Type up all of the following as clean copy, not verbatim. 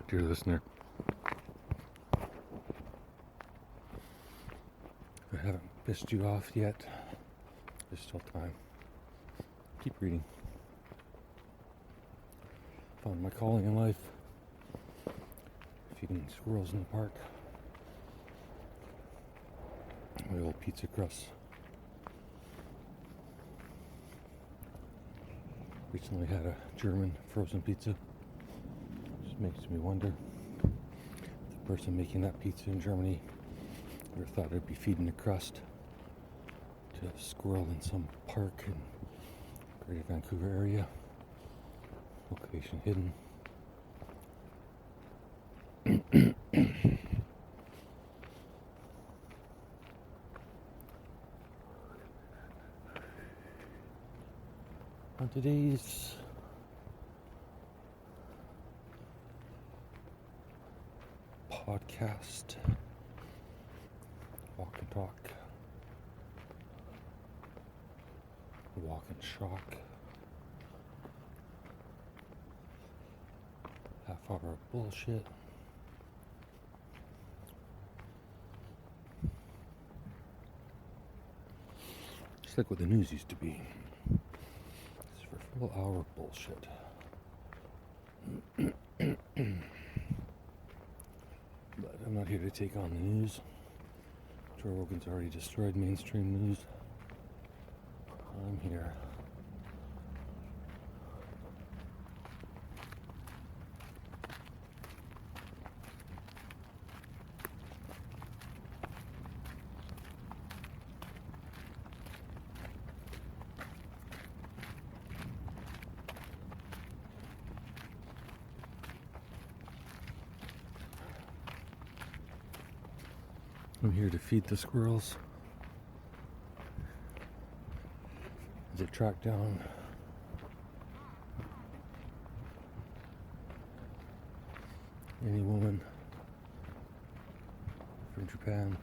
Dear listener, if I haven't pissed you off yet, there's still time. Keep reading. Found my calling in life. Feeding squirrels in the park. My old pizza crust. Recently had a German frozen pizza. Just makes me wonder if the person making that pizza in Germany ever thought I'd be feeding the crust to a squirrel in some park in Greater Vancouver area. Location hidden. On today's podcast, walk and talk, walk and shock, half hour of bullshit. Just like what the news used to be. It's for a full hour of bullshit. But I'm not here to take on the news. Joe Rogan's already destroyed mainstream news. I'm here. I'm here to feed the squirrels as they track down any woman from Japan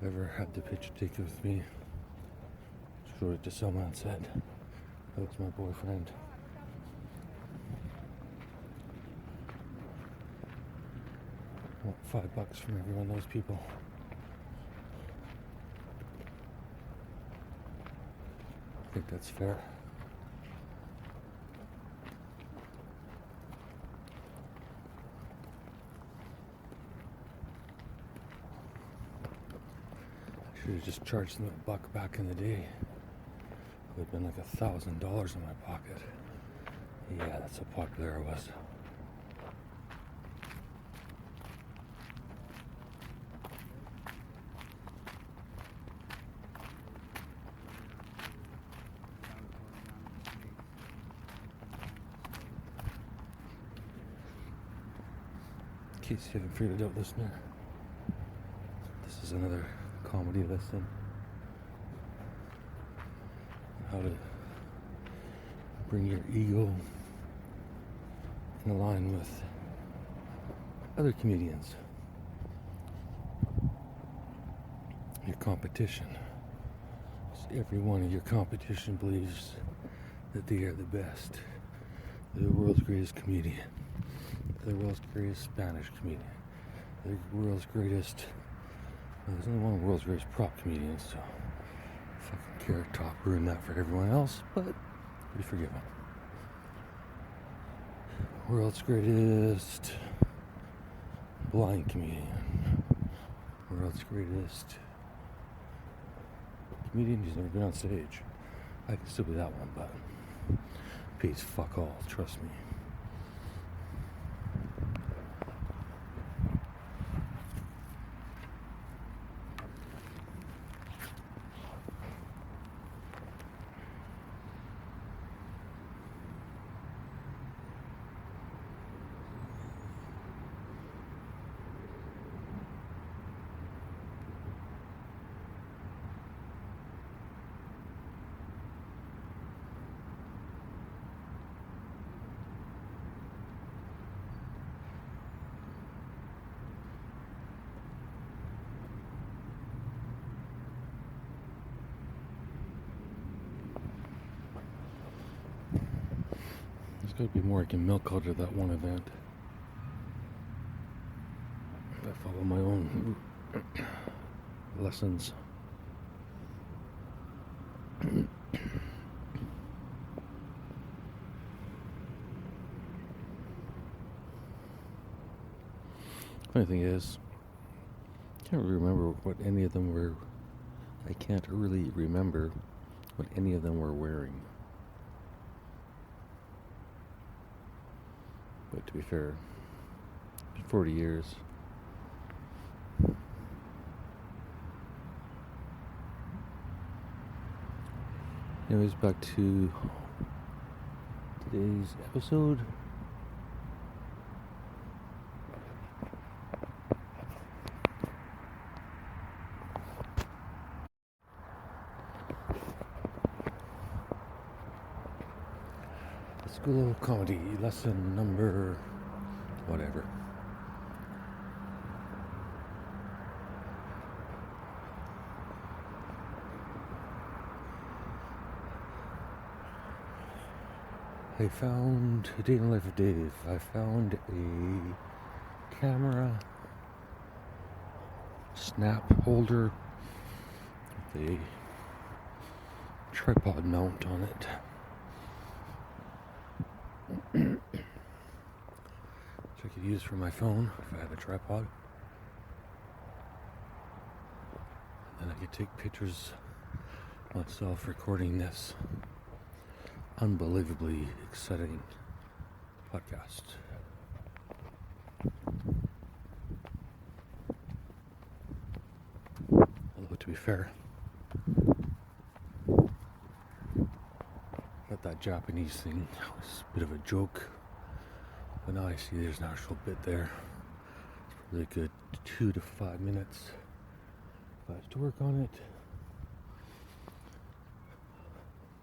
ever had the picture taken with me, showed it to someone and said, "That was my boyfriend." I want $5 from every one of those people. I think that's fair. I should have just charged them $1 back in the day. It would have been like $1,000 in my pocket. Yeah, that's how popular I was. In case you haven't figured it out, listener, this is another comedy lesson on how to bring your ego in line with other comedians, your competition. Every one of your competition believes that they are the best. They're the world's greatest comedian. They're the world's greatest Spanish comedian. They're the world's greatest... Well, there's only one of the world's greatest prop comedians, so... Fucking Carrot Top ruined that for everyone else, but... we forgive him. World's greatest... blind comedian. World's greatest... comedian who's never been on stage. I can still be that one, but... pays fuck all, trust me. There's gotta be more I can milk out of that one event. I follow my own lessons. Funny thing is, I can't really remember what any of them were. I can't really remember what any of them were wearing. But to be fair, it's been 40 years. Anyways, back to today's episode. School of Comedy, lesson number whatever. I found a day in the life of Dave. I found a camera snap holder with a tripod mount on it. Which I could use for my phone if I had a tripod. And then I could take pictures of myself recording this unbelievably exciting podcast. Although, to be fair, that Japanese thing was a bit of a joke, but now I see there's an actual bit there. It's probably a good 2 to 5 minutes if I have to work on it,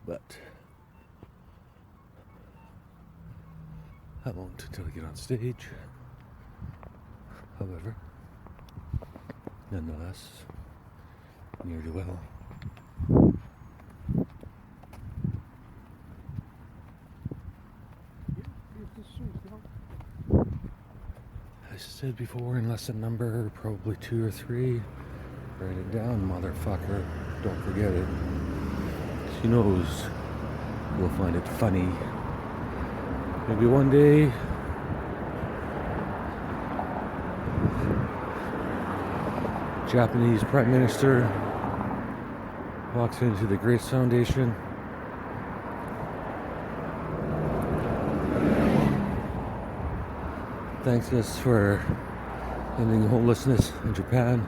but I won't until I get on stage. However, nonetheless, nearly well. I said before in lesson number probably 2 or 3, write it down, motherfucker. Don't forget it. Who knows? You'll find it funny. Maybe one day Japanese Prime Minister walks into the Grace Foundation, thanks us for ending homelessness in Japan,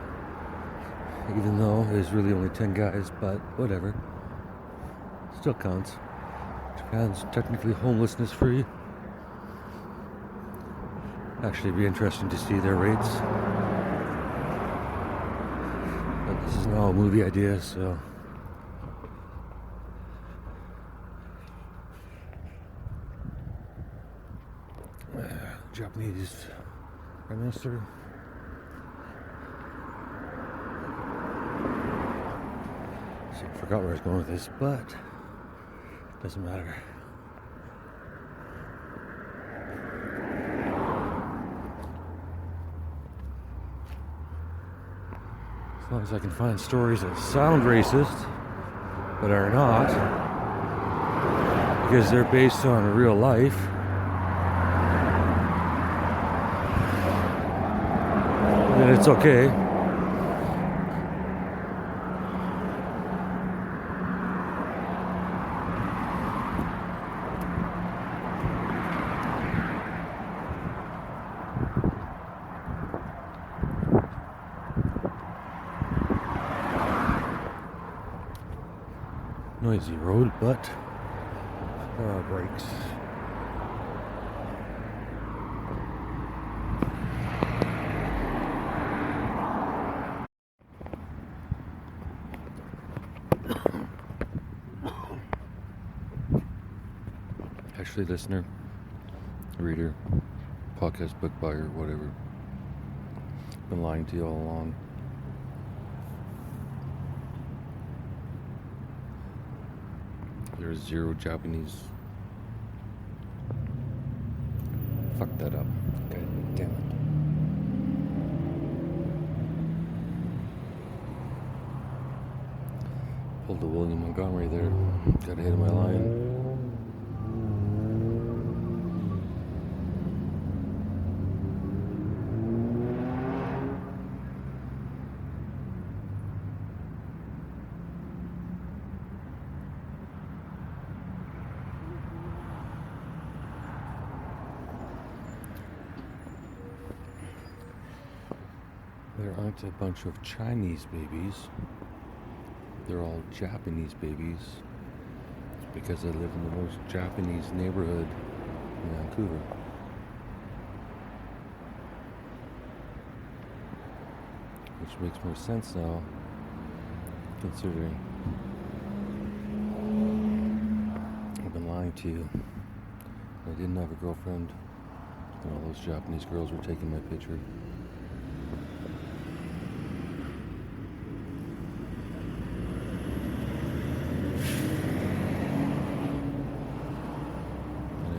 even though there's really only 10 guys, but whatever. Still counts. Japan's technically homelessness free. Actually, it'd be interesting to see their rates. But this is now a movie idea, so. Japanese Prime Minister. See, I forgot where I was going with this, but doesn't matter. As long as I can find stories that sound racist, but are not, because they're based on real life. Then it's okay. Noisy road, but there are brakes. Actually, listener, reader, podcast book buyer, whatever, been lying to you all along. There's zero Japanese fucked that up. God damn it. Pulled the William Montgomery there. Got ahead of my line. There aren't a bunch of Chinese babies. They're all Japanese babies. Because I live in the most Japanese neighborhood in Vancouver. Which makes more sense now, considering I've been lying to you. I didn't have a girlfriend, and all those Japanese girls were taking my picture.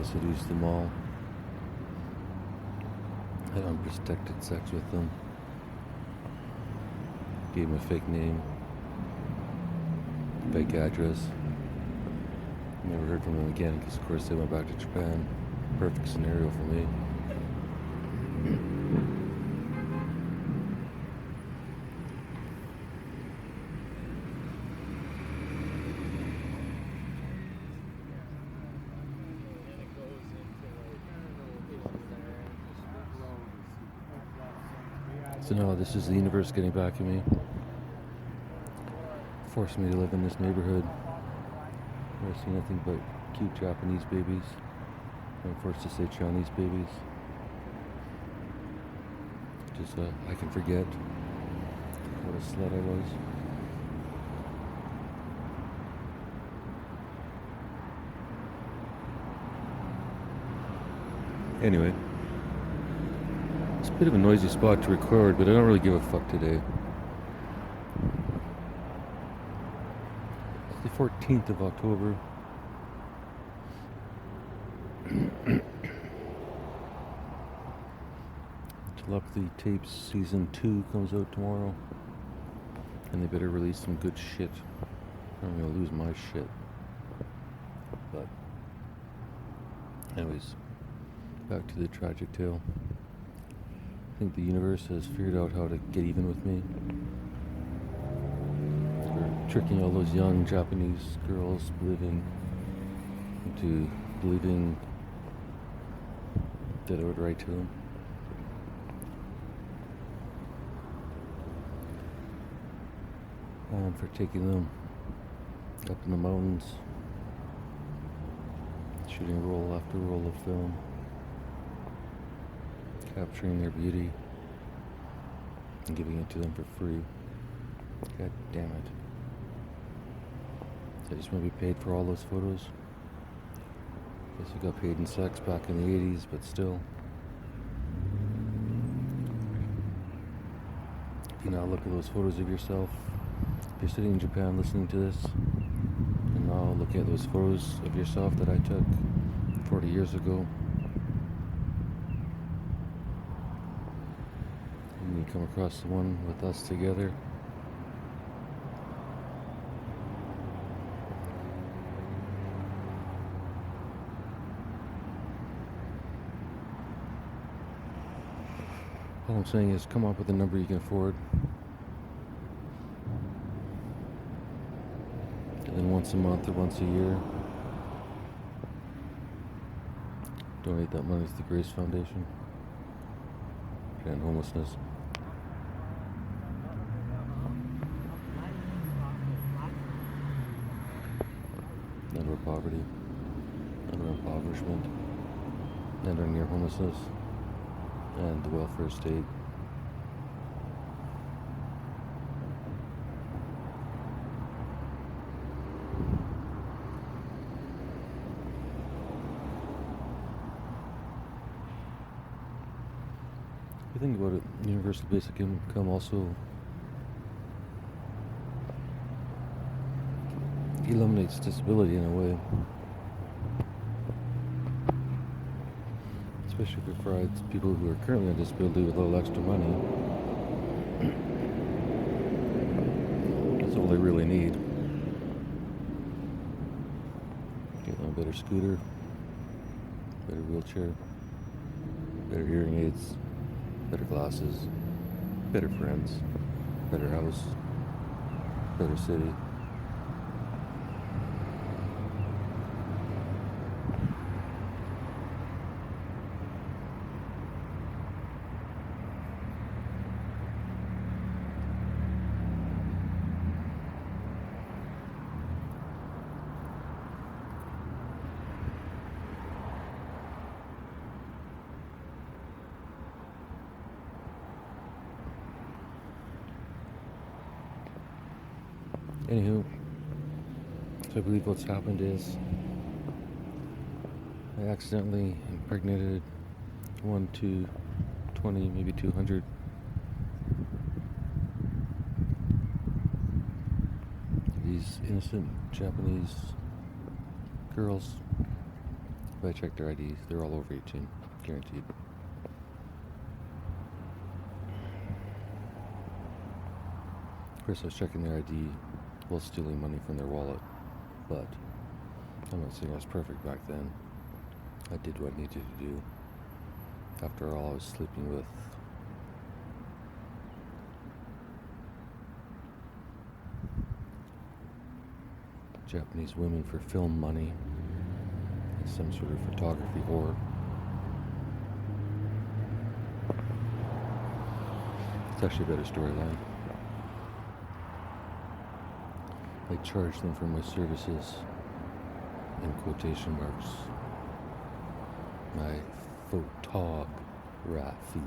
Seduced them all. Had unprotected sex with them. Gave them a fake name, fake address. Never heard from them again because, of course, they went back to Japan. Perfect scenario for me. So now this is the universe getting back at me, forcing me to live in this neighborhood where I see nothing but cute Japanese babies. I'm forced to say Chinese babies. Just I can forget what a slut I was. Anyway. It's a bit of a noisy spot to record, but I don't really give a fuck today. It's the 14th of October. Telepathy Tapes Season 2 comes out tomorrow. And they better release some good shit. I'm gonna lose my shit. But anyways, back to the tragic tale. I think the universe has figured out how to get even with me. They're tricking all those young Japanese girls into believing that I would write to them. And for taking them up in the mountains, shooting roll after roll of film, capturing their beauty and giving it to them for free. God damn it. I just want to be paid for all those photos. Guess I got paid in sex back in the 80s, but still. If you now look at those photos of yourself, if you're sitting in Japan listening to this, and now looking at those photos of yourself that I took 40 years ago, you come across the one with us together. All I'm saying is come up with a number you can afford. And then once a month or once a year, donate that money to the Grace Foundation to end homelessness. End our poverty, end our impoverishment, end our near homelessness, and the welfare state. If you think about it, universal basic income also eliminates disability in a way. especially if it provides people who are currently on disability with a little extra money. That's all they really need. Get them a better scooter, better wheelchair, better hearing aids, better glasses, better friends, better house, better city. Anywho, so I believe what's happened is I accidentally impregnated 1 to 20, maybe 200 these innocent Japanese girls. If I check their IDs, they're all over 18, guaranteed. Of course, I was checking their ID while stealing money from their wallet, but I'm not saying I was perfect back then. I did what I needed to do. After all, I was sleeping with Japanese women for film money and some sort of photography whore. It's actually a better storyline. I charged them for my services, in quotation marks, my photography.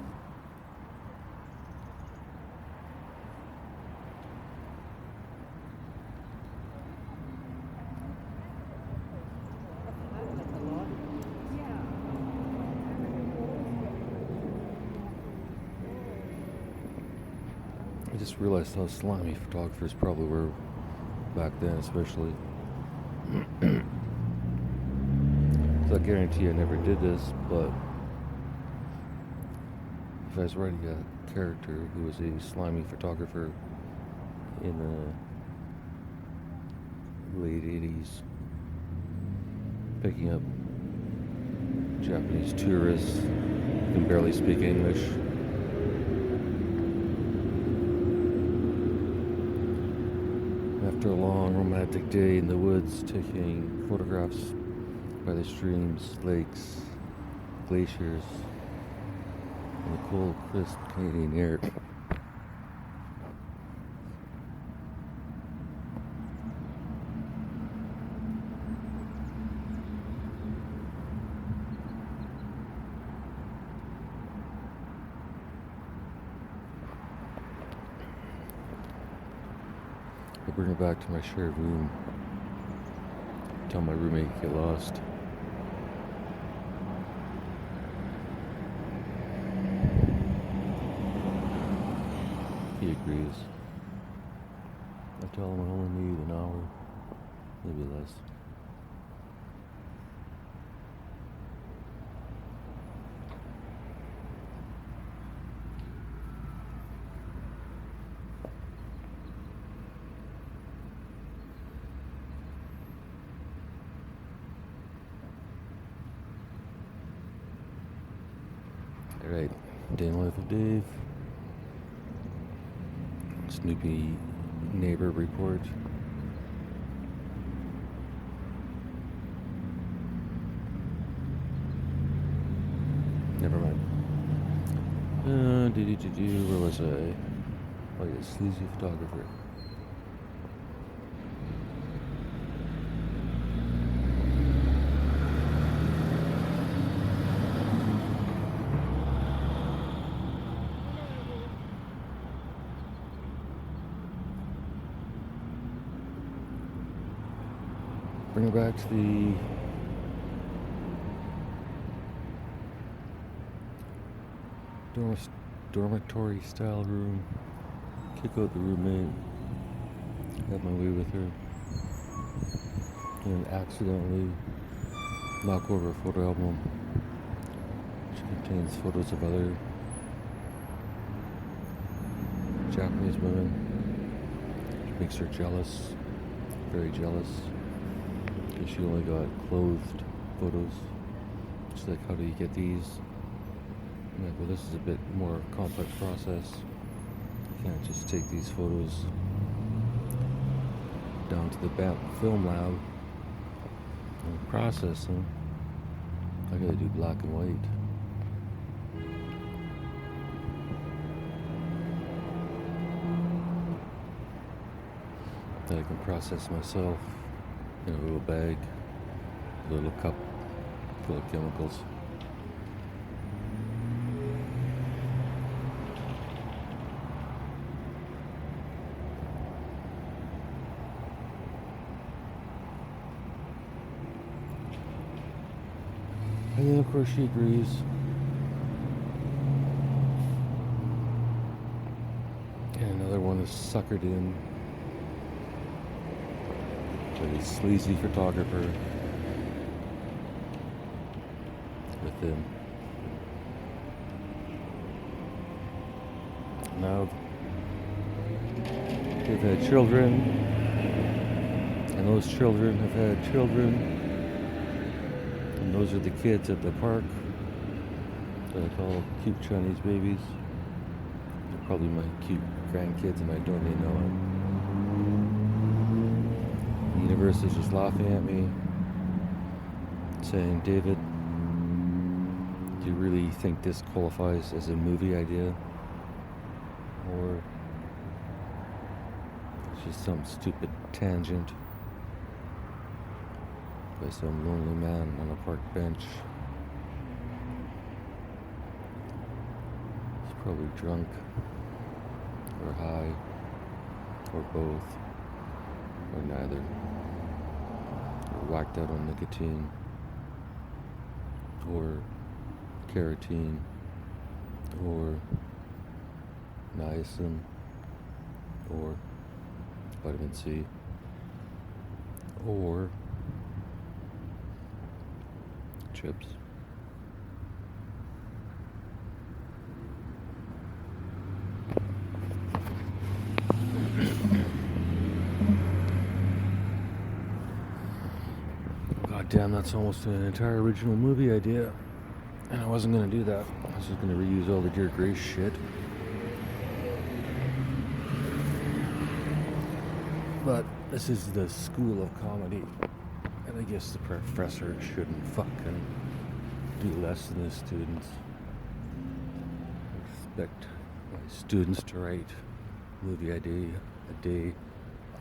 I just realized how slimy photographers probably were back then, especially. So I guarantee I never did this, but if I was writing a character who was a slimy photographer in the late 80s, picking up Japanese tourists who can barely speak English, after a long romantic day in the woods, taking photographs by the streams, lakes, glaciers, and the cold, crisp Canadian air. I bring her back to my shared room. Tell my roommate to get lost. He agrees. I tell him I only need an hour, maybe less. Alright, day in the life of Dave. Snoopy neighbor report. Never mind. Where was I? Oh yeah, sleazy photographer. Bring it back to the dormitory style room. Kick out the roommate. Have my way with her. And accidentally knock over a photo album. She Contains photos of other Japanese women. Which makes her jealous. Very jealous. Because she only got clothed photos. She's like, how do you get these? I'm like, well, this is a bit more complex process. You can't just take these photos down to the film lab and process them. I gotta do black and white. That I can process myself in a little bag, a little cup full of chemicals. And then of course she agrees. And another one is suckered in by a sleazy photographer with them. Now they've had children, and those children have had children. And those are the kids at the park that I call cute Chinese babies. They're probably my cute grandkids and I don't even know it. The universe is just laughing at me, saying, David, do you really think this qualifies as a movie idea? Or it's just some stupid tangent by some lonely man on a park bench. He's probably drunk, or high, or both, or neither, or whacked out on nicotine, or carotene, or niacin, or vitamin C, or chips. God damn, that's almost an entire original movie idea. And I wasn't going to do that. I was just going to reuse all the Dear Grace shit. But this is the school of comedy. And I guess the professor shouldn't fucking do less than his students. I expect my students to write a movie idea a day.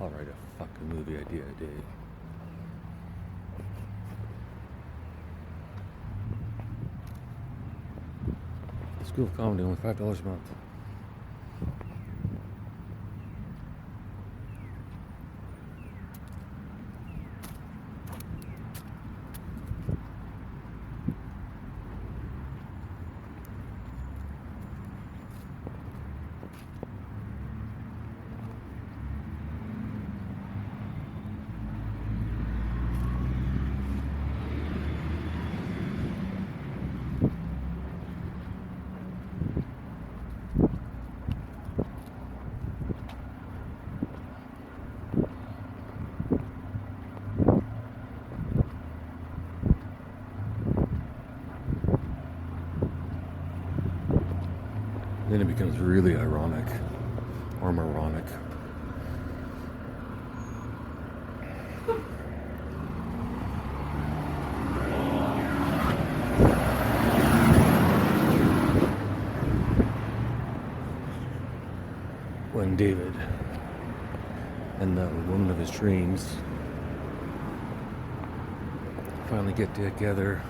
I'll write a fucking movie idea a day. School of Comedy, only $5 a month. Then it becomes really ironic, or moronic. When David and the woman of his dreams finally get together,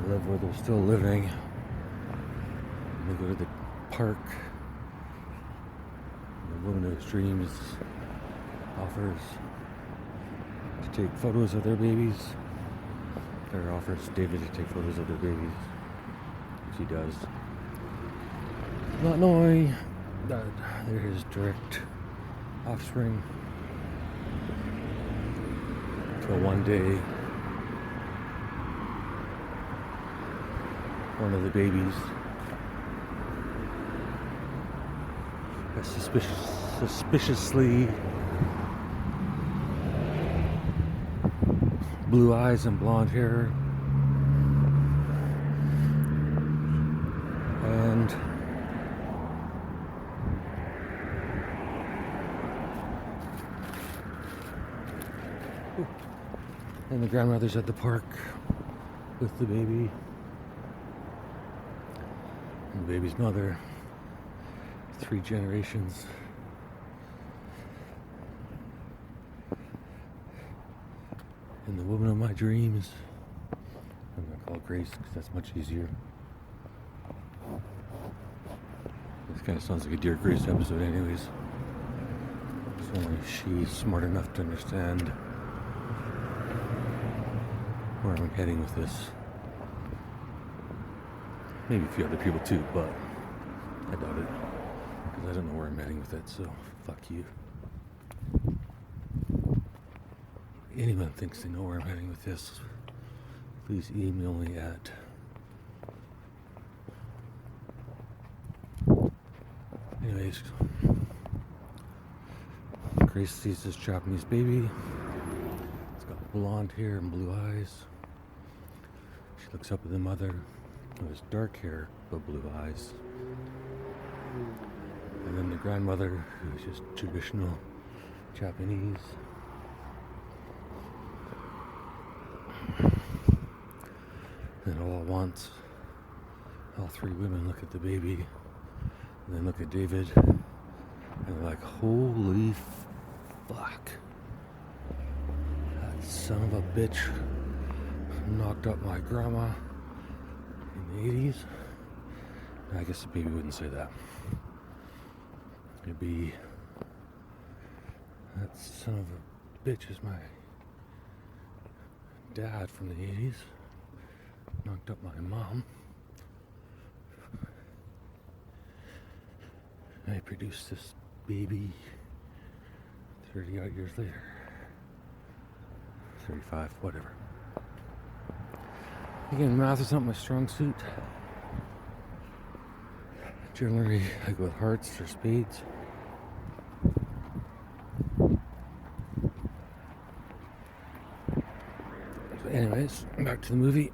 live where they're still living. They go to the park. The woman of his dreams offers to take photos of their babies. Or offers David to take photos of their babies. Which he does. Not knowing that they're his direct offspring. Until one day one of the babies has suspiciously blue eyes and blonde hair, and the grandmother's at the park with the baby and the baby's mother. 3 generations. And the woman of my dreams. I'm gonna call Grace because that's much easier. This kind of sounds like a Dear Grace episode anyways. It's only she's smart enough to understand where I'm heading with this. Maybe a few other people too, but I doubt it. Because I don't know where I'm heading with it, so fuck you. Anyone thinks they know where I'm heading with this, please email me at anyways. Grace sees this Japanese baby. It's got blonde hair and blue eyes. She looks up at the mother who has dark hair but blue eyes. And then the grandmother, who is just traditional Japanese. And all at once, all 3 women look at the baby, and then look at David, and they're like, holy fuck. That son of a bitch knocked up my grandma in the 80s. I guess the baby wouldn't say that. It'd be, that son of a bitch is my dad from the 80s. Knocked up my mom. I produced this baby 30 odd years later. 35, whatever. Again, math is not my strong suit. Generally, I go with hearts or spades. So anyways, back to the movie.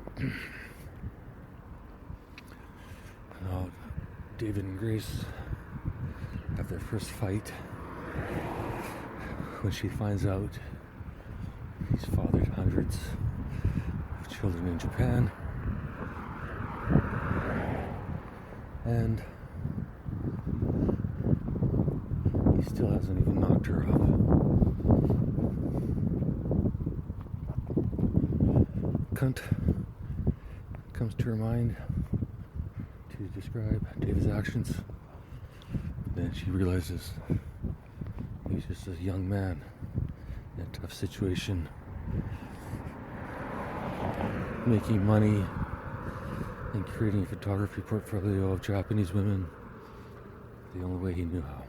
David and Grace have their first fight when she finds out he's fathered hundreds of children in Japan, and he still hasn't even knocked her up. Cunt comes to her mind to describe David's actions. Then she realizes he's just a young man in a tough situation, making money and creating a photography portfolio of Japanese women the only way he knew how.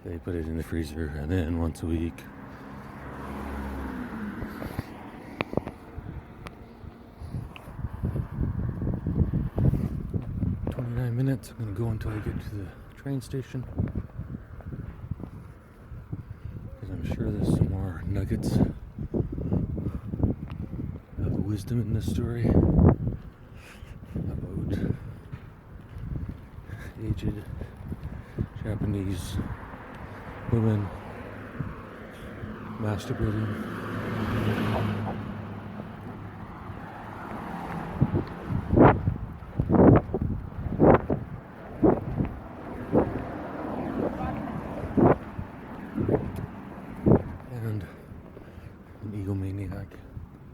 They put it in the freezer, and then once a week. Minutes. I'm going to go until I get to the train station, because I'm sure there's some more nuggets of wisdom in this story about aged Japanese women masturbating.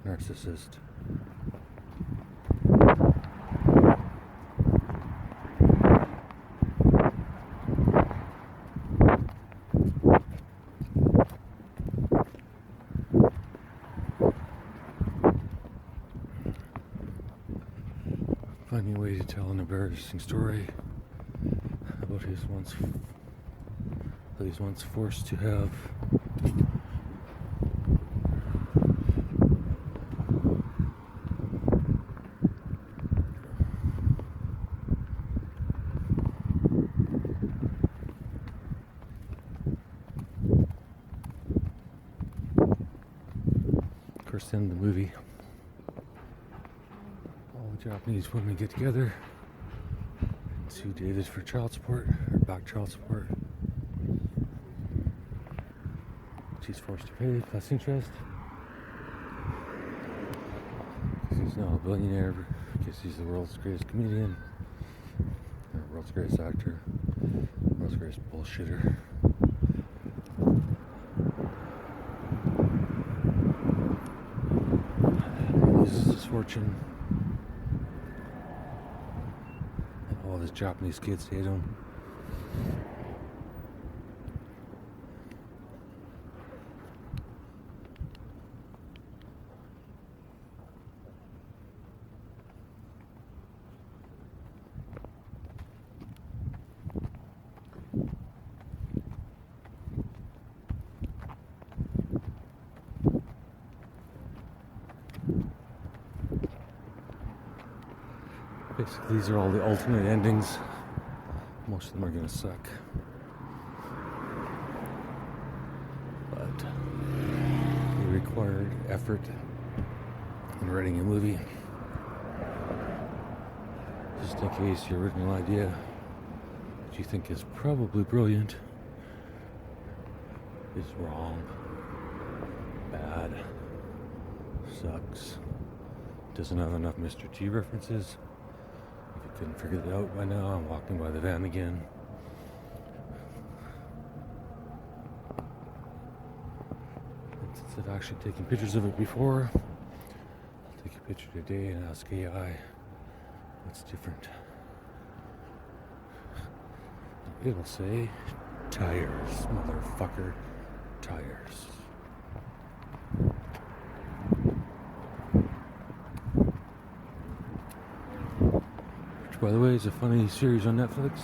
Narcissist. Finding a way to tell an embarrassing story about that he's once forced to have. Of course, in the movie, all the Japanese women get together, sue David for child support, or back child support. She's forced to pay plus interest. Because he's now a billionaire, because he's the world's greatest comedian, or world's greatest actor, world's greatest bullshitter. He loses his fortune. And all his Japanese kids hate him. Basically, these are all the alternate endings. Most of them are going to suck. But they required effort in writing a movie. Just in case your original idea, which you think is probably brilliant, is wrong, bad, sucks, doesn't have enough Mr. T references. If you couldn't figure it out by now, I'm walking by the van again. And since I've actually taken pictures of it before, I'll take a picture today and ask AI what's different. It'll say, tires, motherfucker, tires. By the way, it's a funny series on Netflix.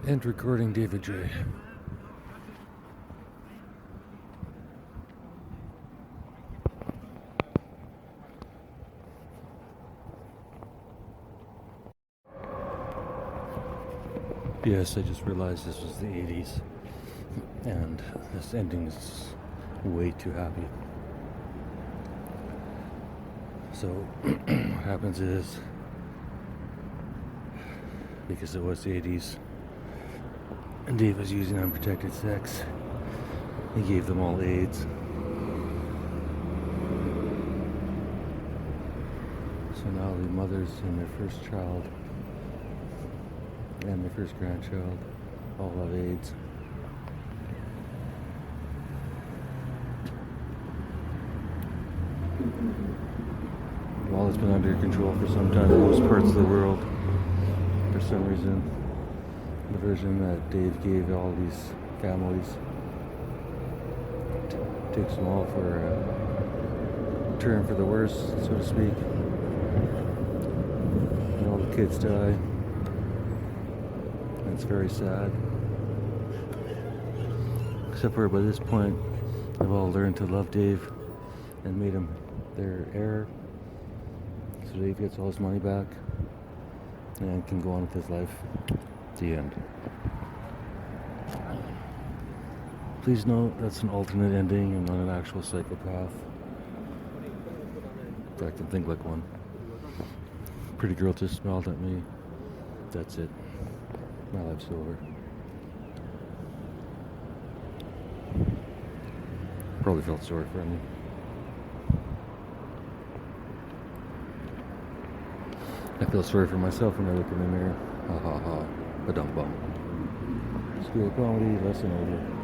And recording David J. Yes, I just realized this was the 80s, and this ending is way too happy. So, what happens is, because it was the 80s, and Dave was using unprotected sex, he gave them all AIDS. So now the mothers and their first child and their first grandchild all have AIDS. While it's been under control for some time in most parts of the world, for some reason, the version that Dave gave all these families takes them all for a turn for the worse, so to speak. And all the kids die. It's very sad. Except for by this point, they've all learned to love Dave and made him their heir. So Dave gets all his money back and can go on with his life. The end. Please note that's an alternate ending and not an actual psychopath. If I can think like one. Pretty girl just smiled at me. That's it. My life's over. Probably felt sorry for me. I feel sorry for myself when I look in the mirror. Ha ha ha. Ba-dum bum. School of Comedy, lesson over.